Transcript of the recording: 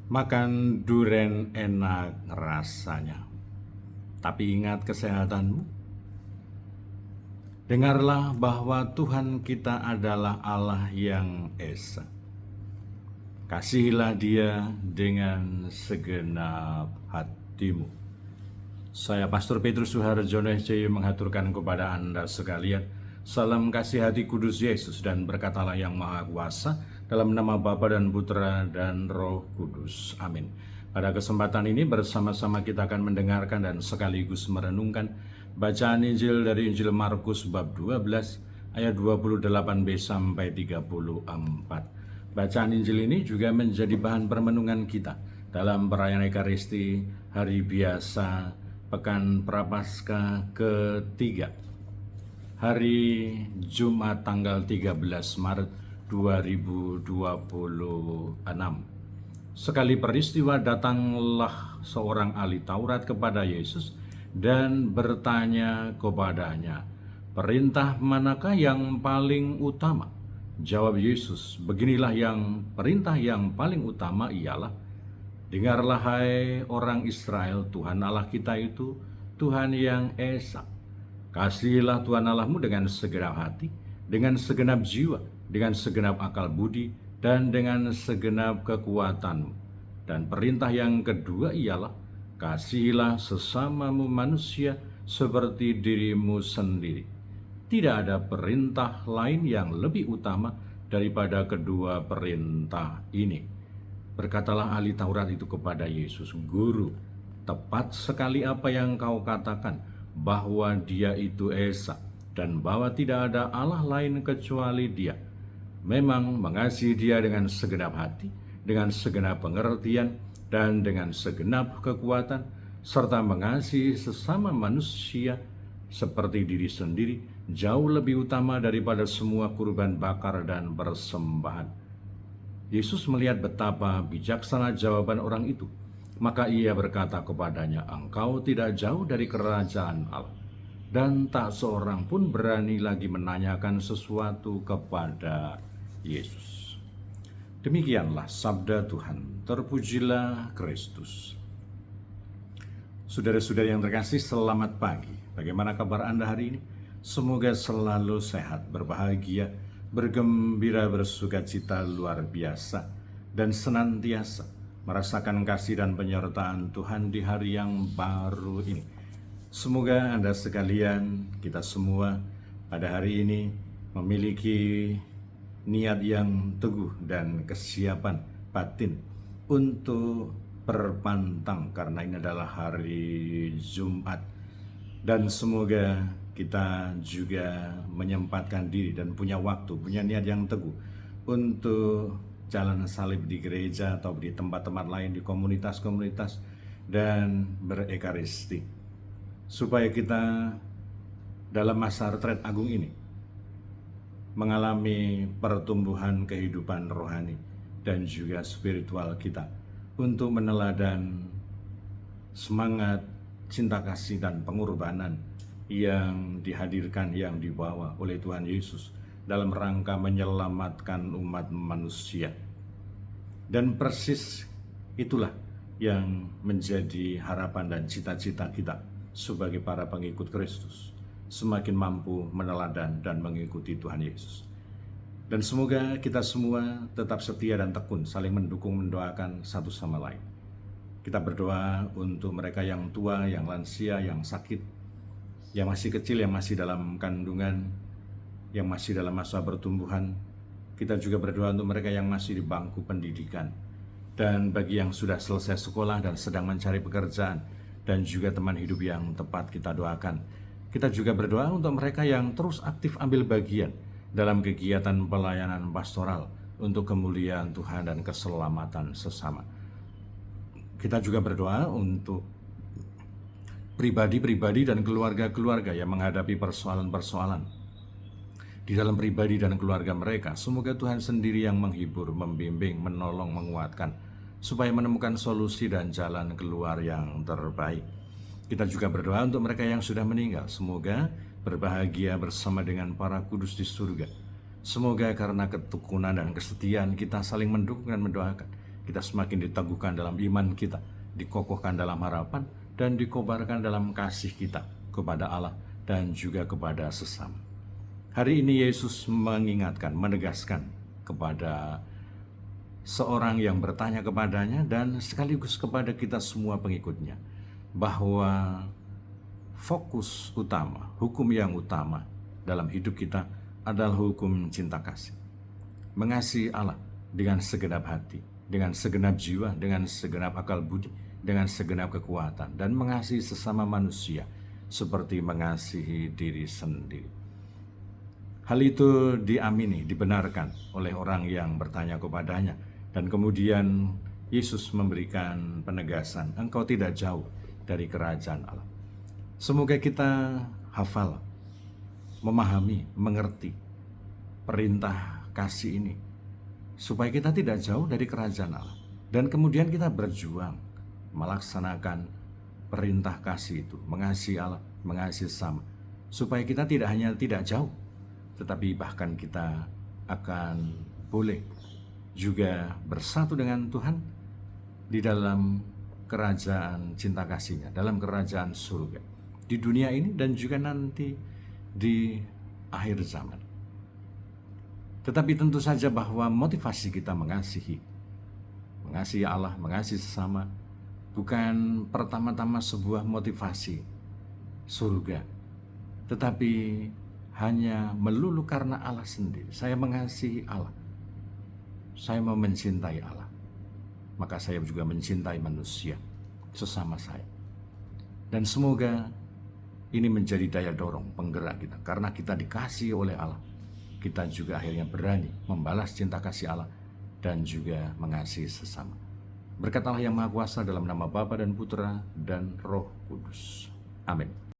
Makan duren enak rasanya, tapi ingat kesehatanmu. Dengarlah bahwa Tuhan kita adalah Allah yang esa. Kasihilah Dia dengan segenap hatimu. Saya Pastor Petrus Suharjono SCY mengaturkan kepada Anda sekalian salam kasih hati kudus Yesus, dan berkatalah yang Maha Kuasa dalam nama Bapa dan Putra dan Roh Kudus. Amin. Pada kesempatan ini bersama-sama kita akan mendengarkan dan sekaligus merenungkan bacaan Injil dari Injil Markus bab 12 ayat 28b sampai 34. Bacaan Injil ini juga menjadi bahan permenungan kita dalam perayaan Ekaristi hari biasa Pekan Prapaskah ketiga, hari Jumat tanggal 13 Maret 2026. Sekali peristiwa datanglah seorang ahli Taurat kepada Yesus dan bertanya kepadanya, "Perintah manakah yang paling utama?" Jawab Yesus, "Beginilah perintah yang paling utama ialah, dengarlah hai orang Israel, Tuhan Allah kita itu Tuhan yang esa. Kasihilah Tuhan Allahmu dengan segenap hati, dengan segenap jiwa, dengan segenap akal budi, dan dengan segenap kekuatanmu. Dan perintah yang kedua ialah, kasihilah sesamamu manusia seperti dirimu sendiri. Tidak ada perintah lain yang lebih utama daripada kedua perintah ini." Berkatalah ahli Taurat itu kepada Yesus, "Guru, tepat sekali apa yang kau katakan, bahwa Dia itu esa, dan bahwa tidak ada Allah lain kecuali Dia. Memang mengasihi Dia dengan segenap hati, dengan segenap pengertian, dan dengan segenap kekuatan, serta mengasihi sesama manusia seperti diri sendiri, jauh lebih utama daripada semua kurban bakar dan persembahan." Yesus melihat betapa bijaksana jawaban orang itu, maka ia berkata kepadanya, "Engkau tidak jauh dari kerajaan Allah." Dan tak seorang pun berani lagi menanyakan sesuatu kepada Yesus. Demikianlah sabda Tuhan. Terpujilah Kristus. Saudara-saudara yang terkasih, selamat pagi. Bagaimana kabar Anda hari ini? Semoga selalu sehat, berbahagia, bergembira, bersukacita luar biasa, dan senantiasa merasakan kasih dan penyertaan Tuhan di hari yang baru ini. Semoga Anda sekalian, kita semua pada hari ini memiliki niat yang teguh dan kesiapan batin untuk berpantang, karena ini adalah hari Jumat. Dan semoga kita juga menyempatkan diri dan punya waktu, punya niat yang teguh untuk jalan salib di gereja atau di tempat-tempat lain, di komunitas-komunitas, dan berekaristi, supaya kita dalam masa retret agung ini mengalami pertumbuhan kehidupan rohani dan juga spiritual kita, untuk meneladan semangat cinta kasih dan pengorbanan yang dihadirkan, yang dibawa oleh Tuhan Yesus dalam rangka menyelamatkan umat manusia. Dan persis itulah yang menjadi harapan dan cita-cita kita sebagai para pengikut Kristus, semakin mampu meneladan dan mengikuti Tuhan Yesus. Dan semoga kita semua tetap setia dan tekun, saling mendukung, mendoakan satu sama lain. Kita berdoa untuk mereka yang tua, yang lansia, yang sakit, yang masih kecil, yang masih dalam kandungan, yang masih dalam masa pertumbuhan. Kita juga berdoa untuk mereka yang masih di bangku pendidikan. Dan bagi yang sudah selesai sekolah dan sedang mencari pekerjaan, dan juga teman hidup yang tepat, kita doakan. Kita juga berdoa untuk mereka yang terus aktif ambil bagian dalam kegiatan pelayanan pastoral untuk kemuliaan Tuhan dan keselamatan sesama. Kita juga berdoa untuk pribadi-pribadi dan keluarga-keluarga yang menghadapi persoalan-persoalan di dalam pribadi dan keluarga mereka. Semoga Tuhan sendiri yang menghibur, membimbing, menolong, menguatkan, supaya menemukan solusi dan jalan keluar yang terbaik. Kita juga berdoa untuk mereka yang sudah meninggal. Semoga berbahagia bersama dengan para kudus di surga. Semoga karena ketekunan dan kesetiaan kita saling mendukung dan mendoakan, kita semakin diteguhkan dalam iman kita, dikokohkan dalam harapan, dan dikobarkan dalam kasih kita kepada Allah dan juga kepada sesama. Hari ini Yesus mengingatkan, menegaskan kepada seorang yang bertanya kepadanya dan sekaligus kepada kita semua pengikutnya, bahwa fokus utama, hukum yang utama dalam hidup kita adalah hukum cinta kasih. Mengasihi Allah dengan segenap hati, dengan segenap jiwa, dengan segenap akal budi, dengan segenap kekuatan, dan mengasihi sesama manusia seperti mengasihi diri sendiri. Hal itu diamini, dibenarkan oleh orang yang bertanya kepadanya, dan kemudian Yesus memberikan penegasan, engkau tidak jauh dari kerajaan Allah. Semoga kita hafal, memahami, mengerti perintah kasih ini, supaya kita tidak jauh dari kerajaan Allah. Dan kemudian kita berjuang melaksanakan perintah kasih itu, mengasihi Allah, mengasihi sesama, supaya kita tidak hanya tidak jauh, tetapi bahkan kita akan boleh juga bersatu dengan Tuhan di dalam kerajaan cinta kasih-Nya, dalam kerajaan surga, di dunia ini dan juga nanti di akhir zaman. Tetapi tentu saja bahwa motivasi kita mengasihi Allah, mengasihi sesama, bukan pertama-tama sebuah motivasi surga, tetapi hanya melulu karena Allah sendiri. Saya mengasihi Allah, saya mau mencintai Allah, maka saya juga mencintai manusia sesama saya. Dan semoga ini menjadi daya dorong, penggerak kita. Karena kita dikasihi oleh Allah, kita juga akhirnya berani membalas cinta kasih Allah dan juga mengasihi sesama. Berkat Allah yang Maha Kuasa, dalam nama Bapa dan Putra dan Roh Kudus. Amin.